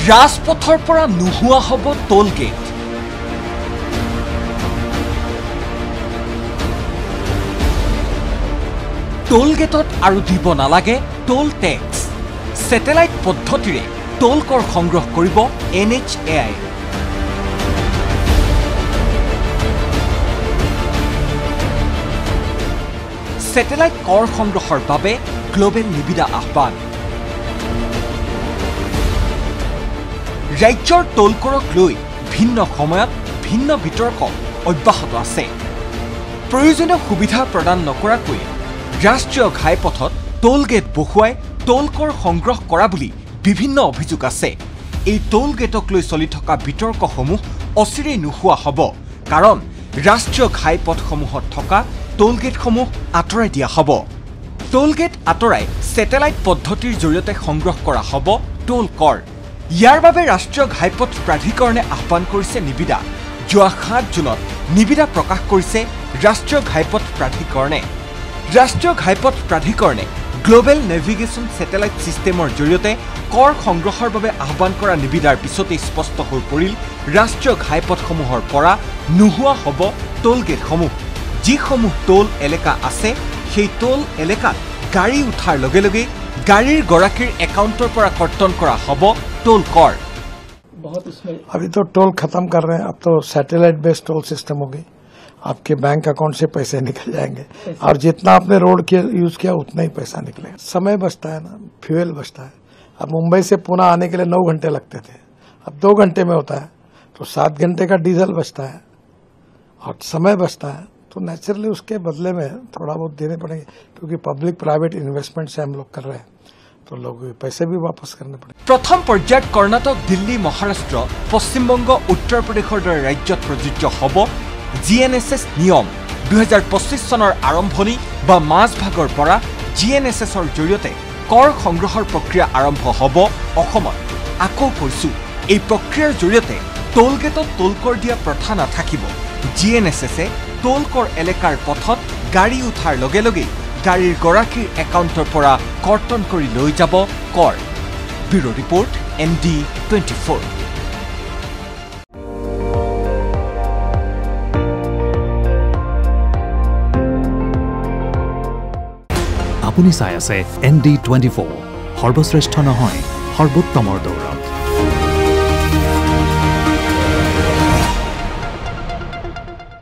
ৰাজপথৰ পৰা নোহোৱা হ'ব টোল গেট। টোল গেটত আৰু দিব নালাগে টোল টেক্স। স্যাটেলাইট পদ্ধতিৰে টোল কৰ সংগ্ৰহ কৰিব NHAI। স্যাটেলাইট কৰ সংগ্ৰহৰ বাবে গ্লোবেল নিবিদা আহ্বান। ৰাজ্যৰ টোল কৰক লৈ ভিন্ন সময়ত ভিন্ন বিতৰ্ক অব্যাহত আছে। প্ৰয়োজনীয় সুবিধা প্ৰদান নকৰাকৈ ৰাষ্ট্ৰীয় ঘাইপথত টোল গেট বহুৱাই টোল কৰ সংগ্ৰহ কৰা বুলি বিভিন্ন অভিযোগ আছে। এই টোল গেটক লৈ চলি থকা বিতৰ্কসমূহ অচিৰেই নোহোৱা হ'ব, কাৰণ ৰাষ্ট্ৰীয় ঘাইপথসমূহত থকা টোল গেটসমূহ আঁতৰাই দিয়া হ'ব। টোল গেট আঁতৰাই স্যাটেলাইট পদ্ধতিৰ জৰিয়তে সংগ্ৰহ কৰা হ'ব টোল কৰ। ইয়াৰ বাবে ৰাষ্ট্ৰীয় ঘাইপথ প্ৰাধিকৰণে আহ্বান কৰিছে নিবিদা। যোৱা 7 জুনত নিবিদা প্ৰকাশ কৰিছে ৰাষ্ট্ৰীয় ঘাইপথ প্ৰাধিকৰণে। ৰাষ্ট্ৰীয় ঘাইপথ প্ৰাধিকৰণে গ্লোবেল নেভিগেশ্যন স্যাটেলাইট ছিষ্টেমৰ জৰিয়তে কৰ সংগ্ৰহৰ বাবে আহ্বান কৰা নিবিদাৰ পিছতেই স্পষ্ট হৈ পৰিল ৰাষ্ট্ৰীয় ঘাইপথসমূহৰ পৰা নোহোৱা হ'ব টোল গেটসমূহ। যিসমূহ টোল এলেকা আছে সেই টোল এলেকাত গাড়ী উঠাৰ লগে লগে গাড়ীৰ গৰাকীৰ একাউণ্টৰ পৰা কৰ্তন কৰা হ'ব टोल কৰ। अभी तो टोल खत्म कर रहे हैं, अब तो सैटेलाइट बेस्ड टोल सिस्टम हो गई। आपके बैंक अकाउंट से पैसे निकल जाएंगे और जितना आपने रोड के यूज किया उतना ही पैसा निकलेगा। समय बचता है ना, फ्यूल बचता है। अब मुंबई से पुणे आने के लिए 9 घंटे लगते थे, अब 2 घंटे में होता है, तो 7 घंटे का डीजल बचता है और समय बचता है। तो नेचुरली उसके बदले में थोड़ा बहुत देने पड़ेंगे, क्योंकि पब्लिक प्राइवेट इन्वेस्टमेंट से हम लोग कर रहे हैं, तो लोग पैसे भी वापस करने पड़े। प्रथम पर्यायत कर्णाटक, दिल्ली, महाराष्ट्र, पश्चिमबंग, उत्तर प्रदेशर दरे राज्यत प्रযোজ্য হ'ব GNSS নিয়ম। 2025 চনৰ আৰম্ভণি বা মাজভাগৰ পৰা GNSSৰ জৰিয়তে কৰ সংগ্ৰহৰ প্ৰক্ৰিয়া আৰম্ভ হ'ব অসমত। আকৌ কৈছো, এই প্ৰক্ৰিয়াৰ জৰিয়তে টোল গেটত টোল কৰ দিয়া প্ৰথা নাথাকিব। GNSSে টোল কৰ এলেকাৰ পথত গাড়ী উঠাৰ লগে লগে গাড়ীৰ গৰাকীৰ একাউণ্টৰ পৰা কৰ্তন কৰি লৈ যাব কৰ। Bureau report ND24। আপুনি চাই আছে ND24, সৰ্বশ্ৰেষ্ঠ নহয় সৰ্বোত্তমৰ দৌৰ।